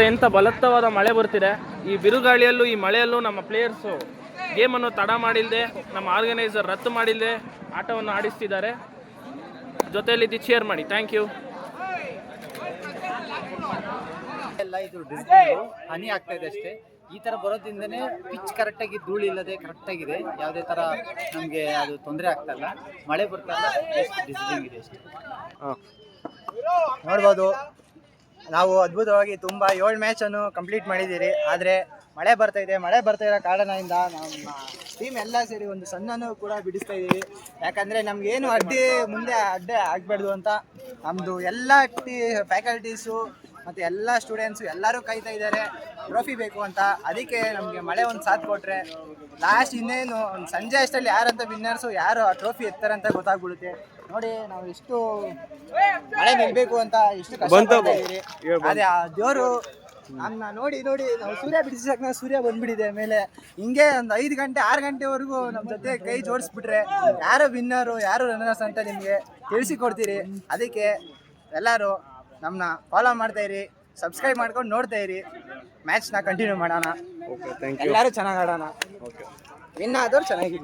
ಎಂಥ ಬಲತ್ತವಾದ ಮಳೆ ಬರ್ತಿದೆ. ಈ ಬಿರುಗಾಳಿಯಲ್ಲೂ ಈ ಮಳೆಯಲ್ಲೂ ನಮ್ಮ ಪ್ಲೇಯರ್ಸು ಗೇಮನ್ನು ತಡ ಮಾಡಿಲ್ಲದೆ, ನಮ್ಮ ಆರ್ಗನೈಸರ್ ರದ್ದು ಮಾಡಿಲ್ಲದೆ ಆಟವನ್ನು ಆಡಿಸ್ತಿದ್ದಾರೆ. ಜೊತೆಯಲ್ಲಿ ಚೇರ್ ಮಾಡಿ. Thank you. ಎಲ್ಲ ಇದು ಹನಿ ಆಗ್ತಾ ಇದೆ ಅಷ್ಟೇ. ಈ ಥರ ಬರೋದ್ರಿಂದನೇ ಪಿಚ್ ಕರೆಕ್ಟಾಗಿ ಧೂಳು ಇಲ್ಲದೆ ಕರೆಕ್ಟಾಗಿದೆ. ಯಾವುದೇ ಥರ ನಮಗೆ ಅದು ತೊಂದರೆ ಆಗ್ತಾಯಿಲ್ಲ. ಮಳೆ ಬರ್ತಾಯಿಲ್ಲ, ಎಷ್ಟು ಡಿಸಿಪ್ಲಿನ್ ಇದೆ ಅಷ್ಟೇ. ನೋಡ್ಬೋದು, ನಾವು ಅದ್ಭುತವಾಗಿ ತುಂಬ 7 ಮ್ಯಾಚನ್ನು ಕಂಪ್ಲೀಟ್ ಮಾಡಿದ್ದೀರಿ. ಆದರೆ ಮಳೆ ಬರ್ತಾ ಇರೋ ಕಾರಣದಿಂದ ನಮ್ಮ ಟೀಮ್ ಎಲ್ಲ ಸೇರಿ ಒಂದು ಸಣ್ಣನೂ ಕೂಡ ಬಿಡಿಸ್ತಾ ಇದ್ದೀವಿ. ಯಾಕಂದರೆ ನಮಗೇನು ಮುಂದೆ ಅಡ್ಡೆ ಆಗಬಾರ್ದು ಅಂತ ನಮ್ಮದು ಎಲ್ಲ ಫ್ಯಾಕಲ್ಟೀಸು ಮತ್ತು ಎಲ್ಲ ಸ್ಟೂಡೆಂಟ್ಸು ಎಲ್ಲರೂ ಕಾಯ್ತಾ ಇದ್ದಾರೆ ಟ್ರೋಫಿ ಬೇಕು ಅಂತ. ಅದಕ್ಕೆ ನಮಗೆ ಮಳೆ ಒಂದು ಸಾಥ್ ಕೊಟ್ಟರೆ ಲಾಸ್ಟ್ ಇನ್ನೇನು ಒಂದು ಸಂಜೆ ಅಷ್ಟರಲ್ಲಿ ಯಾರಂತ ವಿನ್ನರ್ಸು, ಯಾರು ಆ ಟ್ರೋಫಿ ಎತ್ತಾರೆ ಅಂತ ಗೊತ್ತಾಗ್ಬಿಡುತ್ತೆ. ನೋಡಿ, ನಾವು ಎಷ್ಟು ಮಳೆ ನಿಲ್ಬೇಕು ಅಂತ ಎಷ್ಟು ಕಷ್ಟಪಡ್ತಾ ಇದ್ದೀರಿ. ಅದೇ ಆ ದೇವರು ನಮ್ಮನ್ನ ನೋಡಿ ನಾವು ಸೂರ್ಯ ಬಿಡಿಸಕ್ಕೆ ಸೂರ್ಯ ಬಂದ್ಬಿಟ್ಟಿದೆ ಮೇಲೆ. ಹಿಂಗೆ ಒಂದು 5 ಗಂಟೆ 6 ಗಂಟೆವರೆಗೂ ನಮ್ಮ ಜೊತೆ ಕೈ ಜೋಡಿಸ್ಬಿಟ್ರೆ ಯಾರು ವಿನ್ನರು ಯಾರು ರನ್ನರ್ಸ್ ಅಂತ ನಿಮಗೆ ತಿಳಿಸಿಕೊಡ್ತೀರಿ. ಅದಕ್ಕೆ ಎಲ್ಲರೂ ನಮ್ಮನ್ನ ಫಾಲೋ ಮಾಡ್ತಾ ಇರಿ, ಸಬ್ಸ್ಕ್ರೈಬ್ ಮಾಡ್ಕೊಂಡು ನೋಡ್ತಾ ಇರಿ. ಮ್ಯಾಚ್ನ ಕಂಟಿನ್ಯೂ ಮಾಡೋಣ. ಎಲ್ಲರೂ ಚೆನ್ನಾಗಿ ಆಡೋಣ. ವಿನ್ ಆದವ್ರು ಚೆನ್ನಾಗಿ